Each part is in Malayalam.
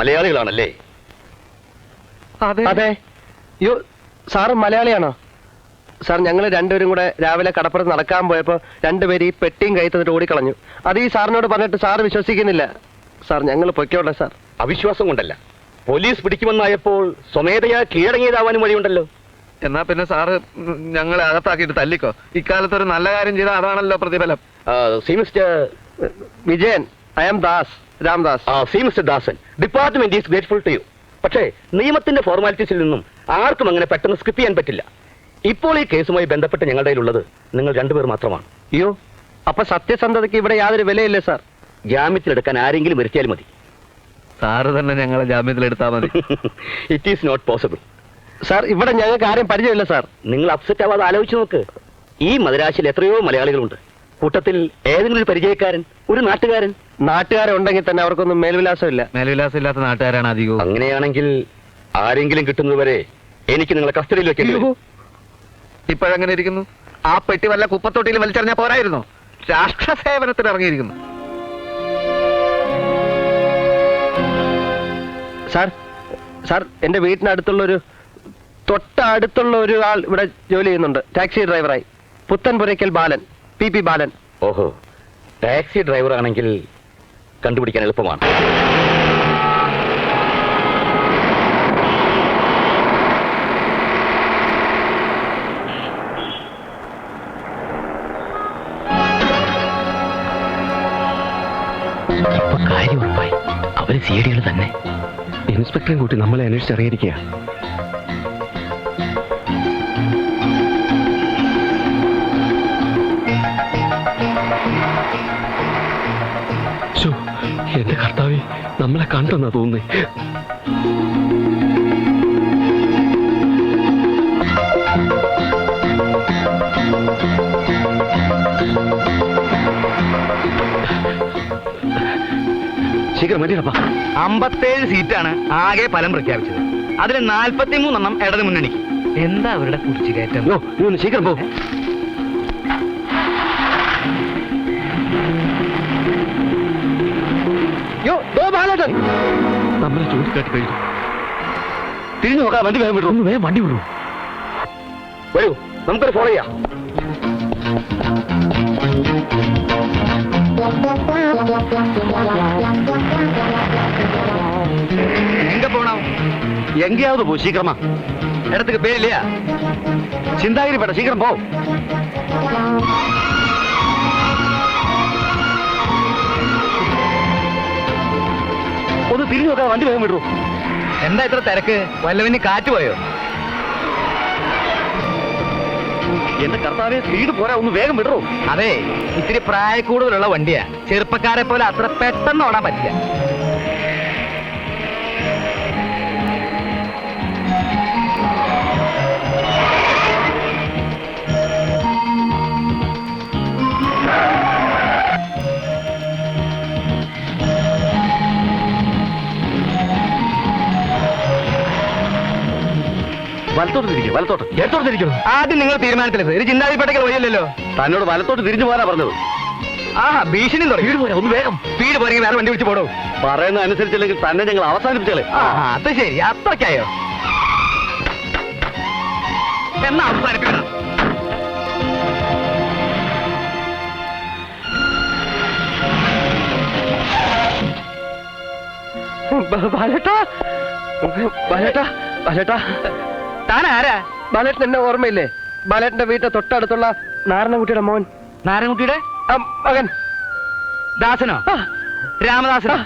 മലയാളികളാണല്ലേ? അതെ. യോ, സാറ് മലയാളിയാണോ? സാർ, ഞങ്ങൾ രണ്ടുപേരും കൂടെ രാവിലെ കടപ്പുറത്ത് നടക്കാൻ പോയപ്പോൾ രണ്ടുപേരും ഈ പെട്ടിയും കൈ തന്നിട്ട് ഓടിക്കളഞ്ഞു. അത് ഈ സാറിനോട് പറഞ്ഞിട്ട് സാറ് വിശ്വസിക്കുന്നില്ല. സാർ, ഞങ്ങൾ പൊയ്ക്കോട്ടെ സാർ. അവിശ്വാസം കൊണ്ടല്ല, പോലീസ് പിടിക്കുമെന്നായപ്പോൾ സ്വമേധയാ കീഴടങ്ങിയതാവാനും വഴിയുണ്ടല്ലോ. എന്നാ പിന്നെ സാറ് ഞങ്ങളെ അകത്താക്കിയിട്ട് തല്ലിക്കോ. ഇക്കാലത്ത് ഒരു നല്ല കാര്യം ചെയ്താൽ അതാണല്ലോ പ്രതിഫലം. Mister Vijayan, I am Das, Ramdas. Mister Dasan, department is grateful to you. പക്ഷേ നിയമത്തിന്റെ ഫോർമാലിറ്റീസിൽ നിന്നും ആർക്കും അങ്ങനെ പെട്ടെന്ന് സ്കിപ്പ് ചെയ്യാൻ പറ്റില്ല. ഇപ്പോൾ ഈ കേസുമായി ബന്ധപ്പെട്ട് ഞങ്ങളുടെ കയ്യിലുള്ളത് നിങ്ങൾ രണ്ടുപേർ മാത്രമാണ്. അയ്യോ, അപ്പൊ സത്യസന്ധതയ്ക്ക് ഇവിടെ യാതൊരു വിലയില്ലേ സാർ? ജാമ്യത്തിലെടുക്കാൻ ആരെങ്കിലും വരുത്തിയാൽ മതി. സാറ് തന്നെ ഞങ്ങളെ ജാമ്യത്തിലെടുത്താൽ മതി. It is not possible. Sir, ഇവിടെ ഞങ്ങൾക്ക് ആരെയും പരിചയമില്ല സാർ. നിങ്ങൾ അപ്സെറ്റ് ആവാതെ ആലോചിച്ച് നോക്ക്. ഈ മദരാശിയിൽ എത്രയോ മലയാളികളുണ്ട്. കൂട്ടത്തിൽ ഏതെങ്കിലും ഒരു പരിചയക്കാരൻ, ഒരു നാട്ടുകാരൻ. നാട്ടുകാരെ ഉണ്ടെങ്കിൽ തന്നെ അവർക്കൊന്നും മേൽവിലാസമില്ല. മേൽവിലാസം ഇല്ലാത്ത നാട്ടുകാരാണ് അധികവും. അങ്ങനെയാണെങ്കിൽ ആരെങ്കിലും കിട്ടുന്നതുവരെ എനിക്ക് നിങ്ങളെ കസ്റ്റഡിയിൽ വെക്കേണ്ടി വരും. ഇപ്പോഴെങ്ങനെ ഇരിക്കുന്നു? ആ പെട്ടി വല്ല കുപ്പത്തൊട്ടിയിൽ വലിച്ചെറിഞ്ഞാൽ പോരായിരുന്നു. രാഷ്ട്ര സേവനത്തിന് ഇറങ്ങിയിരിക്കുന്നു. സാർ, സാർ, എന്റെ വീട്ടിനടുത്തുള്ളൊരു തൊട്ടടുത്തുള്ള ഒരു ആൾ ഇവിടെ ജോലി ചെയ്യുന്നുണ്ട്, ടാക്സി ഡ്രൈവറായി. പുത്തൻപുരയ്ക്കൽ ബാലൻ, പി ബാലൻ. ഓഹോ, ടാക്സി ഡ്രൈവർ ആണെങ്കിൽ കണ്ടുപിടിക്കാൻ എളുപ്പമാണ്. ഇപ്പൊ കാര്യം ഉറപ്പായി. അവര് സിഐഡികൾ തന്നെ. ഇൻസ്പെക്ടറും കൂട്ടി നമ്മളെ അന്വേഷിച്ചറിയിരിക്കുക. എന്റെ കർത്താവേ, നമ്മളെ കണ്ടെന്നാ തോന്നുന്നേ. ശീഘ്രം വേണ്ടിയപ്പാ. 57 സീറ്റാണ് ആകെ ഫലം പ്രഖ്യാപിച്ചത്. അതിൽ 43 ഇടത് മുന്നണിക്ക്. എന്താ അവരുടെ കുറിച്ചുകയറ്റം? ശീഘ്രം പോ. നമ്മളെ ചൂണ്ടിക്കാട്ടി കഴിഞ്ഞു. തിരിഞ്ഞു നോക്കാം. വണ്ടി വേഗം വിടും. വേഗം വണ്ടി വിടും. വരൂ, നമുക്കൊരു ഫോളോ ചെയ്യാം. എങ്ക പോണം? എങ്കയാവത് പോ. ശീഘ്രമാ. இடத்துக்கு பேர் இல்லையா? ചിന്താഗിരി പേട്ട. ശീഘ്രം പോ. ഒന്ന് തിരിഞ്ഞു നോക്കാം. വണ്ടി വേഗം വിടൂ. എന്താ ഇത്ര തിരക്ക്? വല്ലവന് കാറ്റ് പോയോ? എന്റെ കർത്താവേ, സ്പീഡ് പോരാ. ഒന്ന് വേഗം വിടൂ. അതെ, ഇത്തിരി പ്രായക്കൂടുതലുള്ള വണ്ടിയാ. ചെറുപ്പക്കാരെ പോലെ അത്ര പെട്ടെന്ന് ഓടാൻ പറ്റില്ല. വലത്തോട്ട് തിരിക്കും. വലത്തോട്ട്. ഇടത്തോട്ട് തിരിക്കണം. ആദ്യം നിങ്ങൾ തീരുമാനത്തിലെത്ത്. ഒരു ചിന്താതിപ്പെട്ടേക്ക് വഴിയല്ലോ. തന്നോട് വലത്തോട്ട് തിരിഞ്ഞു പോരാ പറഞ്ഞത്. ഭീഷണി തുടങ്ങി. സ്പീഡ് പോരാ. ഒന്ന് വേഗം. സ്പീഡ് പോരെങ്കിൽ വേറെ വണ്ടി വിളിച്ച് പോടോ. പറയുന്ന അനുസരിച്ചില്ലെങ്കിൽ തന്നെ ഞങ്ങൾ അവസാനിപ്പിച്ചേ. അത് ശരി, അത്രയ്ക്കായോ? എന്നാ അവസാനിപ്പിക്കണം. ബാലേട്ടാ, ബാലേട്ടാ, ബാലേട്ടാ. താൻ ആരാ? ബാലേട്ടൻ എന്നെ ഓർമ്മയില്ലേ? ബാലേട്ടന്റെ വീട്ടിൽ തൊട്ടടുത്തുള്ള നാരായണൻകുട്ടിയുടെ മോൻ. നാരായണൻകുട്ടിയുടെ മകൻ ദാസനോ? രാമദാസനോ?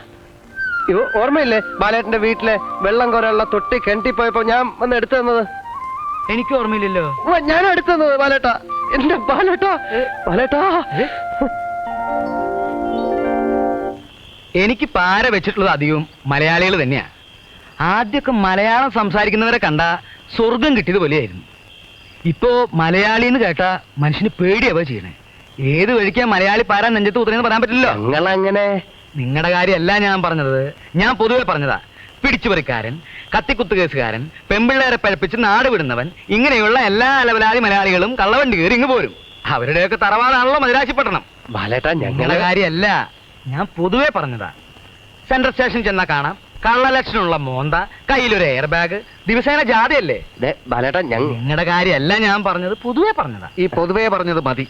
ഓർമ്മയില്ലേ? ബാലേട്ടന്റെ വീട്ടിലെ വെള്ളം കോരാനുള്ള തൊട്ടി കിണറ്റിപ്പോയപ്പോ ഞാൻ വന്ന് എടുത്തു തന്നത്. എനിക്ക് ഓർമ്മയില്ലല്ലോ. ഞാൻ എടുത്തു തന്നത് ബാലേട്ടാ. എന്റെ ബാലേട്ടാ, ബാലേട്ടാ. എനിക്ക് പാര വെച്ചിട്ടുള്ളത് അധികവും മലയാളികൾ തന്നെയാ. ആദ്യമൊക്കെ മലയാളം സംസാരിക്കുന്നവരെ കണ്ട സ്വർഗം കിട്ടിയത് പോലെയായിരുന്നു. ഇപ്പോ മലയാളി എന്ന് കേട്ടാ മനുഷ്യന് പേടിയാവുക ചെയ്യണേ. ഏത് വഴിക്കാ മലയാളി പാര നെഞ്ചത്ത് കുത്തുന്നതെന്ന് പറയാൻ പറ്റില്ലല്ലോ. നിങ്ങളങ്ങനെ. നിങ്ങളുടെ കാര്യമല്ല ഞാൻ പറഞ്ഞത്, ഞാൻ പൊതുവെ പറഞ്ഞതാ. പിടിച്ചുപറിക്കാരൻ, കത്തിക്കുത്ത് കേസുകാരൻ, പെമ്പിള്ളേരെ പഴപ്പിച്ച് നാട് വിടുന്നവൻ, ഇങ്ങനെയുള്ള എല്ലാ അലവലാതി മലയാളികളും കള്ളവണ്ടി കയറി ഇങ്ങ് പോരും. അവരുടെയൊക്കെ തറവാടാണല്ലോ മദിരാശിപ്പട്ടണം. ബാലേട്ടാ, ഞങ്ങളുടെ കാര്യമല്ല, ഞാൻ പൊതുവെ പറഞ്ഞതാ. സെൻട്രൽ സ്റ്റേഷൻ ചെന്നാ കാണാം കള്ളലക്ഷണമുള്ള മോന്ത, കയ്യിലൊരു എയർ ബാഗ്, ദിവസേന ജാഥയല്ലേ? ദേ, ബാലേട്ടാ നിങ്ങളുടെ കാര്യമല്ല ഞാൻ പറഞ്ഞത്, പൊതുവെ പറഞ്ഞതാ. ഈ പൊതുവേ പറഞ്ഞത് മതി.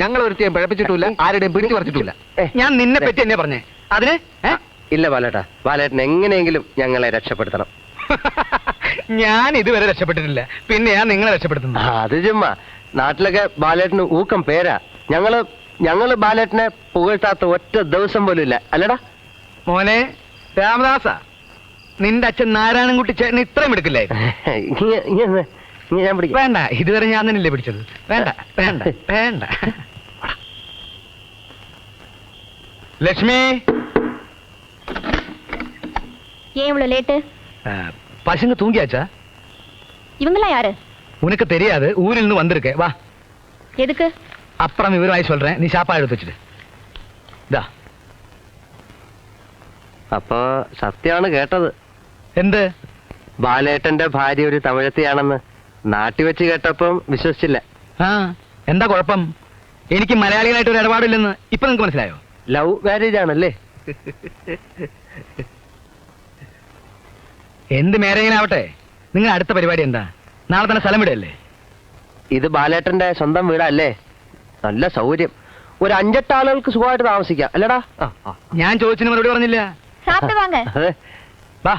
ഞങ്ങൾ ഒരുത്തിയും പിഴപ്പിച്ചിട്ടില്ല, ആരുടെയും പിടിച്ചു പറിച്ചിട്ടില്ല. ഞാൻ നിന്നെ പറ്റി എന്നെ പറഞ്ഞേ അതിന്? ഇല്ല ബാലേട്ടാ, ബാലേട്ടൻ എങ്ങനെയെങ്കിലും ഞങ്ങളെ രക്ഷപ്പെടുത്തണം. ഞാൻ ഇതുവരെ രക്ഷപ്പെട്ടിട്ടില്ല, പിന്നെ ഞാൻ നിങ്ങളെ രക്ഷപ്പെടുത്തുന്നു. അത് ചുമ്മാ, നാട്ടിലൊക്കെ ബാലേട്ടന് ഊക്കം പേരാ. ഞങ്ങള് ബാലേട്ടനെ പുകഴ്ത്താത്ത ഒറ്റ ദിവസം പോലും ഇല്ല, അല്ലടാ? മോനെ രാമദാസ, നിന്റെ അച്ഛൻ നാരായണൻകുട്ടി ചേട്ടൻ ഇത്രയും എടുക്കില്ലായിരുന്നു. ഞാൻ പിടിക്കാം. വേണ്ട, ഇതുവരെ ഞാൻ തന്നെയല്ലേ പിടിച്ചത്. വേണ്ട വേണ്ട വേണ്ട. ലക്ഷ്മി, ஏன் இவ்வளவு லேட்டு? பசங்க தூங்கியாச்சா? இவங்கெல்லாம் யாரு? உனக்கு தெரியாது, ஊரில் இருந்து வந்திருக்கேன். வா. எதுக்கு? அப்புறம் விவரமாய் சொல்றேன், நீ சாப்பாடு எடுத்து வச்சுட்டு. ദാ. അപ്പൊ സത്യമാണ് കേട്ടത്. എന്ത്? ബാലേട്ടന്റെ ഭാര്യ ഒരു തമിഴത്തിയാണെന്ന് നാട്ടി വെച്ച് കേട്ടപ്പം വിശ്വസിച്ചില്ല. ആ, എന്താ കുഴപ്പം? എനിക്ക് മലയാളികളായിട്ട് ഒരു ഇടപാടില്ലെന്ന് ഇപ്പൊ നിങ്ങൾക്ക് മനസ്സിലായോ? ലവ് മാരേജ് ആണല്ലേ? എന്ത് മാരേജിനാവട്ടെ, നിങ്ങൾ അടുത്ത പരിപാടി എന്താ? നാളെ തന്നെ സ്ഥലം വിടല്ലേ? ഇത് ബാലേട്ടന്റെ സ്വന്തം വീടല്ലേ? നല്ല സൗകര്യം, ഒരു 5-8 ആളുകൾക്ക് സുഖമായിട്ട് താമസിക്കാം, അല്ലടാ? ഞാൻ ചോദിച്ചതിന് മറുപടി പറഞ്ഞില്ല. சாப்பிட்டு வாங்க. അതെ. വാ.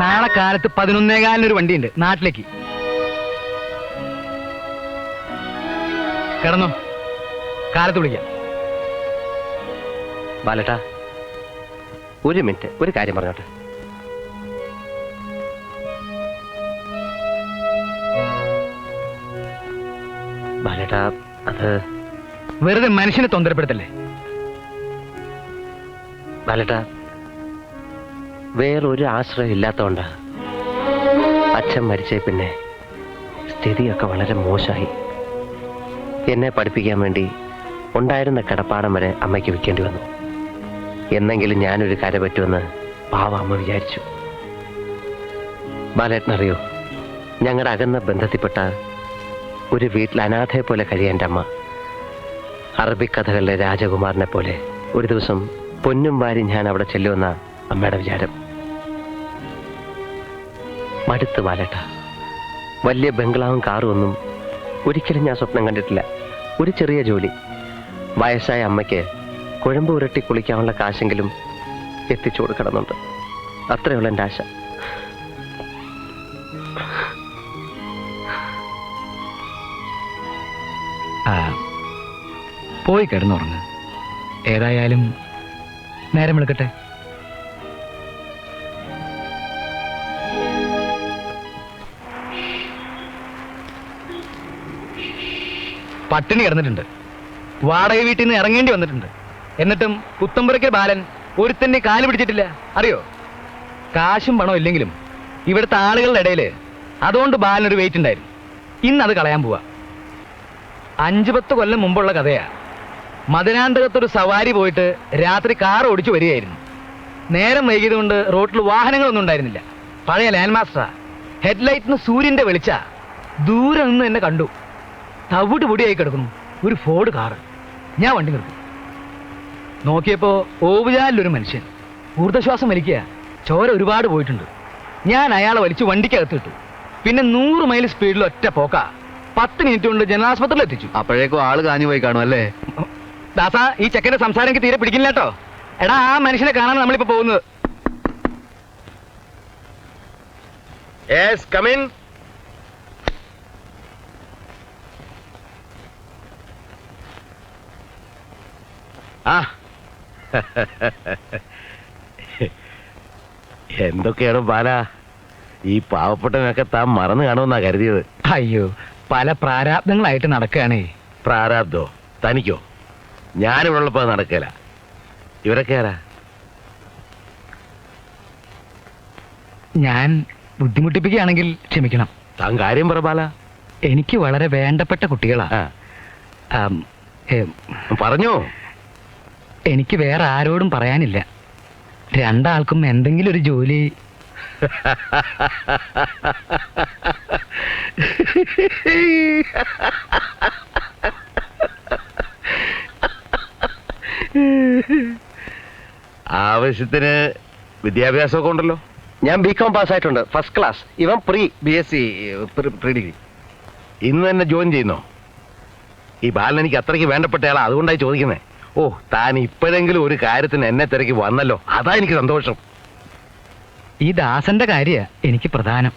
നാളെ കാലത്ത് 11:15 ഒരു വണ്ടിയുണ്ട് നാട്ടിലേക്ക്. കിടന്നോ, കാലത്ത് വിളിക്കാം. ബാലേട്ടാ, ഒരു മിനിറ്റ്, ഒരു കാര്യം പറഞ്ഞോട്ടെ. ബാലേട്ടാ, അത് വെറുതെ മനുഷ്യനെ തൊന്തരപ്പെടുത്തല്ലേ. ബാലേട്ടാ, വേറൊരു ആശ്രയം ഇല്ലാത്തോണ്ടാ. അച്ഛൻ മരിച്ചേ പിന്നെ സ്ഥിതിയൊക്കെ വളരെ മോശമായി. എന്നെ പഠിപ്പിക്കാൻ വേണ്ടി ഉണ്ടായിരുന്ന കിടപ്പാടം വരെ അമ്മയ്ക്ക് വിൽക്കേണ്ടി വന്നു. എന്നെങ്കിലും ഞാനൊരു കര പറ്റുമെന്ന് പാവ അമ്മ വിചാരിച്ചു. ബാലേട്ടനറിയോ, ഞങ്ങളുടെ അകന്ന ബന്ധത്തിൽപ്പെട്ട ഒരു വീട്ടിൽ അനാഥയെ പോലെ കഴിയാൻ എൻ്റെ അമ്മ. അറബിക് കഥകളിലെ രാജകുമാരനെ പോലെ ഒരു ദിവസം പൊന്നും വാരി ഞാൻ അവിടെ ചെല്ലുമെന്ന അമ്മയുടെ വിചാരം. മടുത്ത് ബാലേട്ട. വലിയ ബംഗ്ലാവും കാറും ഒന്നും ഒരിക്കലും ഞാൻ സ്വപ്നം കണ്ടിട്ടില്ല. ഒരു ചെറിയ ജോലി, വയസ്സായ അമ്മയ്ക്ക് കുഴമ്പ് ഉരട്ടി കുളിക്കാനുള്ള കാശെങ്കിലും എത്തിച്ചു കൊടുക്കണമെന്നുണ്ട്. അത്രയുള്ള എൻ്റെ ആശ. പോയി കിടന്നുറങ്ങ്. ഏതായാലും നേരം വിളിക്കട്ടെ. പട്ടിണി കിടന്നിട്ടുണ്ട്, വാടക വീട്ടിൽ നിന്ന് ഇറങ്ങേണ്ടി വന്നിട്ടുണ്ട്. എന്നിട്ടും പുത്തമ്പുരയ്ക്ക് ബാലൻ ഒരുത്തന്നെ കാല് പിടിച്ചിട്ടില്ല, അറിയോ? കാശും പണവും ഇല്ലെങ്കിലും ഇവിടുത്തെ ആളുകളുടെ ഇടയിൽ അതുകൊണ്ട് ബാലനൊരു വെയിറ്റ് ഉണ്ടായിരുന്നു. ഇന്ന് അത് കളയാൻ പോവാ. 5-10 കൊല്ലം മുമ്പുള്ള കഥയാ. മദനാന്തകത്തൊരു സവാരി പോയിട്ട് രാത്രി കാർ ഓടിച്ചു വരികയായിരുന്നു. നേരം വൈകിയതുകൊണ്ട് റോട്ടിൽ വാഹനങ്ങളൊന്നും ഉണ്ടായിരുന്നില്ല. പഴയ ലാൻഡ് മാസ്റ്ററാ. ഹെഡ്ലൈറ്റിന് സൂര്യന്റെ വെളിച്ച. ദൂരെ നിന്ന് എന്നെ കണ്ടു. തവിട്ട് പൊടിയായി കിടക്കുന്നു ഒരു ഫോർഡ് കാറ്. ഞാൻ വണ്ടി നിർത്തി. നോക്കിയപ്പോ ഓവുചാലിലൊരു മനുഷ്യൻ ഊർദ്ധശ്വാസം വലിക്കുക. ചോര ഒരുപാട് പോയിട്ടുണ്ട്. ഞാൻ അയാളെ വലിച്ചു വണ്ടിക്കകത്ത് ഇട്ടു. പിന്നെ 100 മൈൽ സ്പീഡിൽ ഒറ്റ പോക്ക. 10 മിനിറ്റ് കൊണ്ട് ജനലാസ്പത്രിയിൽ എത്തിച്ചു. അപ്പോഴേക്കും ആള് കാഞ്ഞു പോയി കാണും അല്ലേ? ദാസ, ഈ ചെക്കന്റെ സംസാരം എനിക്ക് തീരെ പിടിക്കില്ല കേട്ടോ. എടാ, ആ മനുഷ്യനെ കാണാൻ നമ്മളിപ്പോ പോകുന്നത്. ആ എന്തൊക്കെയാണ് ബാല, ഈ പാവപ്പെട്ടവനൊക്കെ താൻ മറന്നു കാണുമെന്നാ കരുതിയത്. അയ്യോ, പല പ്രാരാബ്ദങ്ങളായിട്ട് നടക്കുകയാണേ. പ്രാരാബ്ദോ? തനിക്കോ? ഞാനിവിടെ ഉള്ളപ്പോ നടക്കില്ല. ഇവരൊക്കെ ആരാ? ഞാൻ ബുദ്ധിമുട്ടിപ്പിക്കുകയാണെങ്കിൽ ക്ഷമിക്കണം. താൻ കാര്യം പറ ബാല. എനിക്ക് വളരെ വേണ്ടപ്പെട്ട കുട്ടികളാ. പറഞ്ഞോ. എനിക്ക് വേറെ ആരോടും പറയാനില്ല. 2 ആൾക്കും എന്തെങ്കിലും ഒരു ജോലി. ആവശ്യത്തിന് വിദ്യാഭ്യാസമൊക്കെ ഉണ്ടല്ലോ. ഞാൻ ബികോം പാസ്സായിട്ടുണ്ട്, ഫസ്റ്റ് ക്ലാസ്. ഇവൻ പ്രീ BSc പ്രീ ഡിഗ്രി. ഇന്ന് തന്നെ ജോയിൻ ചെയ്യുന്നോ? ഈ ബാലൻ എനിക്ക് അത്രയ്ക്ക് വേണ്ടപ്പെട്ടയാളാ, അതുകൊണ്ടായി ചോദിക്കുന്നേ. ഓ, താൻ ഇപ്പോഴെങ്കിലും ഒരു കാര്യത്തിന് എന്നെ തിരക്കി വന്നല്ലോ, അതാ എനിക്ക് സന്തോഷം. ഈ ദാസന്റെ കാര്യ എനിക്ക് പ്രധാനം.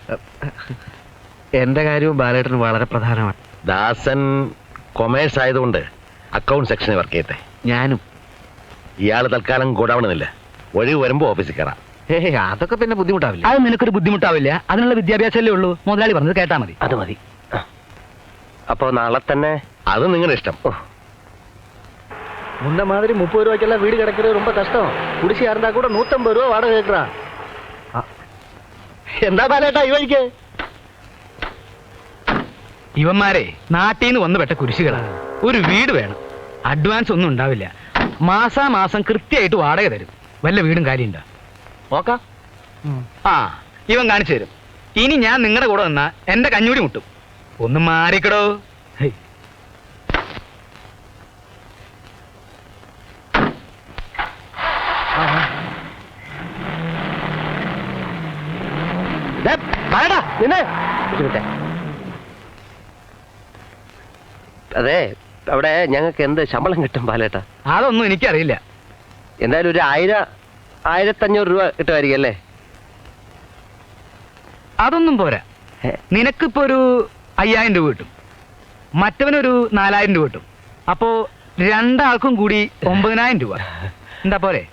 എന്റെ കാര്യവും ബാലേട്ടന് വളരെ പ്രധാനമാണ്. ദാസൻ കൊമേഴ്സ് ആയതുകൊണ്ട് അക്കൗണ്ട് സെക്ഷനിൽ വർക്ക് ചെയ്യട്ടെ. ഞാനും. ഇയാൾ തൽക്കാലം ഗോഡൌണില്ല, ഒഴിവ് വരുമ്പോ ഓഫീസിൽ കയറാം. അതൊക്കെ പിന്നെ ബുദ്ധിമുട്ടാവില്ല. അത് നിനക്കൊരു ബുദ്ധിമുട്ടാവില്ല, അതിനുള്ള വിദ്യാഭ്യാസമല്ലേ ഉള്ളൂ. മുതലാളി പറഞ്ഞത് കേട്ടാ മതി. അത് മതി. അപ്പോ നാളെ തന്നെ. അത് നിങ്ങളുടെ ഇഷ്ടം. முன்ன மாதிரி 30 ரூபாய்க்கெல்லாம் வீடு கிடைக்கிறது ரொம்ப கஷ்டம். குடிசையா இருந்தா கூட 150 ரூபா வாடகை கேட்கறான். എന്താ ബാലേട്ടാ ഈ വഴിക്ക്? ഇവന്മാരെ നാട്ടിൽ നിന്ന് വന്ന് പെട്ട കുരിശുകളാണ്. ഒരു വീട് വേണം, അഡ്വാൻസ് ഒന്നും ഉണ്ടാവില്ല, മാസാമാസം കൃത്യമായിട്ട് വാടക തരും. വല്ല വീടും കാര്യമുണ്ടോ നോക്കാം. ആ, ഇവൻ കാണിച്ചു തരും. ഇനി ഞാൻ നിങ്ങളുടെ കൂടെ നിന്നാ എന്റെ കഞ്ഞൂടി മുട്ടും. ഒന്ന് മാറിക്കടോ. ഹേയ്. ദേ, ബാലേട്ടാ, നിന്നെ. അതെ, അവിടെ ഞങ്ങൾക്ക് എന്ത് ശമ്പളം കിട്ടും ബാലേട്ടാ? അതൊന്നും എനിക്കറിയില്ല. എന്തായാലും ഒരു 1000-1500 രൂപ കിട്ടുമായിരിക്കും അല്ലേ? അതൊന്നും പോരാ. നിനക്കിപ്പോ ഒരു 5000 രൂപ കിട്ടും, മറ്റവനൊരു 4000 രൂപ കിട്ടും. അപ്പോ രണ്ടാൾക്കും കൂടി 9000 രൂപ. എന്താ പോരെ?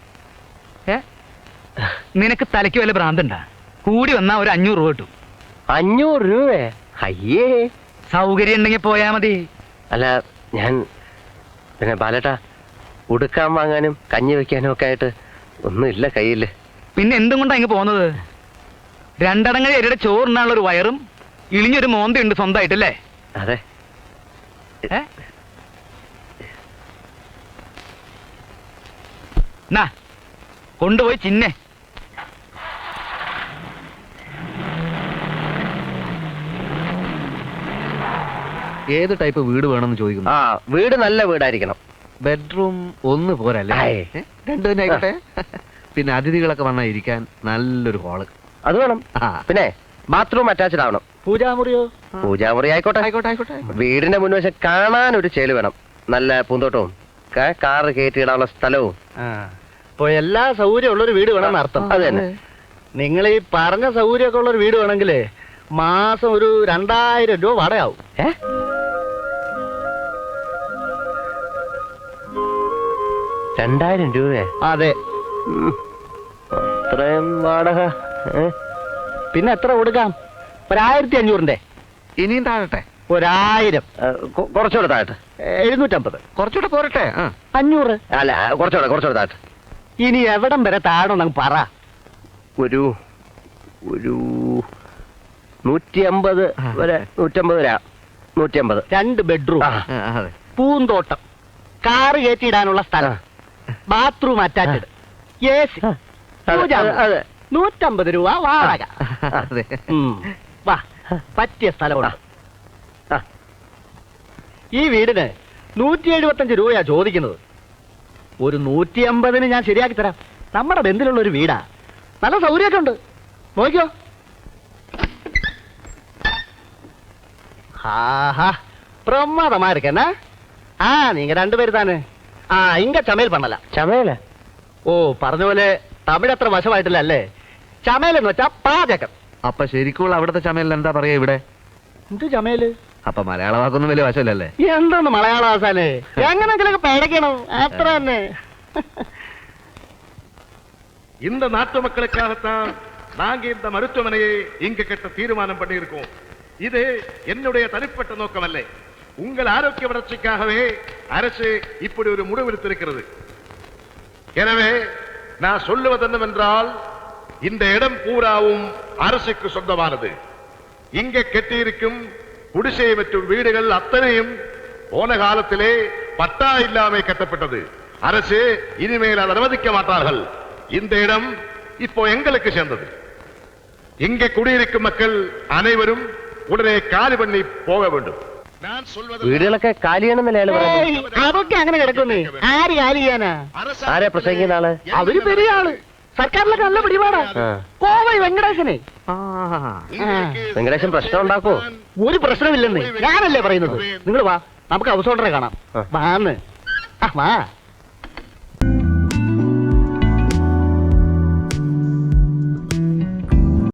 നിനക്ക് തലയ്ക്ക് വല്ല ഭ്രാന്തണ്ടാ? കൂടി വന്നാ ഒരു 500 രൂപ കിട്ടും. 500 രൂപ? അയ്യേ. സൗകര്യം ഉണ്ടെങ്കിൽ പോയാ മതി. അല്ല, ഞാൻ പിന്നെ ബാലേട്ടാ, ഉടുക്കാൻ വാങ്ങാനും കഞ്ഞി വെക്കാനും ഒക്കെ ആയിട്ട് ഒന്നുമില്ല കയ്യില്. പിന്നെ എന്തും കൊണ്ടാ ഇങ്ങ് പോകുന്നത്? രണ്ടടങ്ങഴി അരിയുടെ ചോറിനാനുള്ള ഒരു വയറും ഇളിഞ്ഞൊരു മോന്തയുണ്ട് സ്വന്തമായിട്ടല്ലേ? അതെ. നാ കൊണ്ടുപോയി ചിന്നെ. ഏത് ടൈപ്പ് വീട് വേണമെന്ന് ചോദിക്കുന്നു. ആ, വീട് നല്ല വീടായിരിക്കണം. ബെഡ്റൂം ഒന്ന് പോരല്ലേ? ആയേ. രണ്ടു തന്നെ ആയിക്കോട്ടെ. പിന്നെ അതിഥികളൊക്കെ വന്നാൽ ഇരിക്കാൻ നല്ലൊരു ഹാള്. അത് വേണം. പിന്നെ ബാത്റൂം അറ്റാച്ച്ഡ് ആവണം. പൂജാമുറിയോ? പൂജാമുറി ആയിക്കോട്ടെ. ആയിക്കോട്ടെ ആയിക്കോട്ടെ. വീടിന്റെ മുൻവശം കാണാൻ ഒരു ചേല് വേണം, നല്ല പൂന്തോട്ടവും കാറ് കയറ്റിയിടാനുള്ള സ്ഥലവും. ഇപ്പൊ എല്ലാ സൗകര്യം ഉള്ളൊരു വീട് വേണമെന്ന് അർത്ഥം. അത് തന്നെ. നിങ്ങൾ ഈ പറഞ്ഞ സൗകര്യമൊക്കെ ഉള്ളൊരു വീട് വേണമെങ്കിലേ മാസം ഒരു 2000 രൂപ വാടകയാവും. 2000 രൂപ? അതെ. അത്രയും വാടക? പിന്നെ എത്ര കൊടുക്കാം? 1500-ന്റെ. ഇനിയും താഴട്ടെ. 1000. കുറച്ചുകൂടെ താഴട്ടെ. 750. കുറച്ചുകൂടെ പോരട്ടെ. 500. അല്ല, കുറച്ചുകൂടെ താഴട്ടെ. ഇനി എവിടം വരെ താഴണം പറ. ഒരു 150 വരെ. 150. 2 ബെഡ്റൂം, അതെ. പൂന്തോട്ടം, കാറ് കയറ്റിയിടാനുള്ള സ്ഥലം, ബാത്റൂം അറ്റാച്ച്ഡ്, AC, അതെ. 150 രൂപ വാടക. അതെ. വാ, പറ്റിയ സ്ഥലമാണ്. ഈ വീടിന് 175 രൂപയാ ചോദിക്കുന്നത്. ഒരു 150-ന് ഞാൻ ശരിയാക്കി തരാം. നമ്മുടെ ബന്ധത്തിലുള്ള ഒരു വീടാ, നല്ല സൗകര്യമൊക്കെ ഉണ്ട്. നോക്കിയോ? ஆஹா, பிரமாதமா இருக்கேன்னா. நீங்க 2 பேர் தானே? இங்க சமையல் பண்ணலாம். ചമയല? ഓ, പറഞ്ഞ പോലെ തമിഴ് അത്ര വശമായിട്ടില്ല അല്ലേ? ചമയൽ എന്ന് വെച്ചാ പാചകം. അപ്പൊ ശരിക്കുള്ള അവിടുത്തെ ചമയൽ എന്താ പറയാ ഇവിടെ? എന്ത് ചമയല്? അപ്പൊ മലയാള വാക്കൊന്നും വലിയ വശമല്ലല്ലേ? എന്താണ് മലയാള ആസാനെ? എങ്ങനെങ്കിലൊക്കെ പഴക്കണം, അത്ര തന്നെ. இந்த நாட்டு மக்களுக்காகத்தான் நாங்க இந்த மருத்துவமனையை இங்கு கட்ட தீர்மானம் பண்ணியிருக்கோம். இது என்னுடைய தனிப்பட்ட நோக்கமல்ல, உங்கள் ஆரோக்கிய வளர்ச்சிக்காகவே அரசு இப்படி ஒரு முடிவெடுத்திருக்கிறது. எனவே நான் சொல்லுவது என்னவென்றால், இந்த இடம் பூராவும் அரசுக்கு சொந்தமானது. இங்கே கட்டியிருக்கும் குடிசை மற்றும் வீடுகள் அத்தனையும் போன காலத்திலே பட்டா இல்லாமல் கட்டப்பட்டது. அரசு இனிமேல் அதை அனுமதிக்க மாட்டார்கள். இந்த இடம் இப்போ எங்களுக்கு சேர்ந்தது. இங்கே குடியிருக்கும் மக்கள் அனைவரும் உடனே காலி பண்ணி போக வேண்டும். நான் சொல்வது വീടുകളൊക്കെ കാലിയാണെന്നല്ലേ അയാൾ പറയുന്നത്? ഏയ്, അതൊക്കെ അങ്ങനെ കിടക്കുന്നേ. ആര് കാലി ചെയ്യാനാ? ആരെയാ പ്രസംഗിക്കുന്ന ആള്? അവര് പെരിയ ആള്. സർക്കാരിലൊക്കെ നല്ല പിടിപാടാ. ആ. കോവൈ വെങ്കടേശനെ. വെങ്കടേശൻ പ്രശ്നം ഉണ്ടാക്കോ? ഒരു പ്രശ്നമില്ലെന്നേ, ഞാനല്ലേ പറയുന്നത്. നിങ്ങൾ വാ, നമുക്ക് ഹൗസ് ഓണറെ കാണാം. ആ. വാന്ന്. ആ, വാ.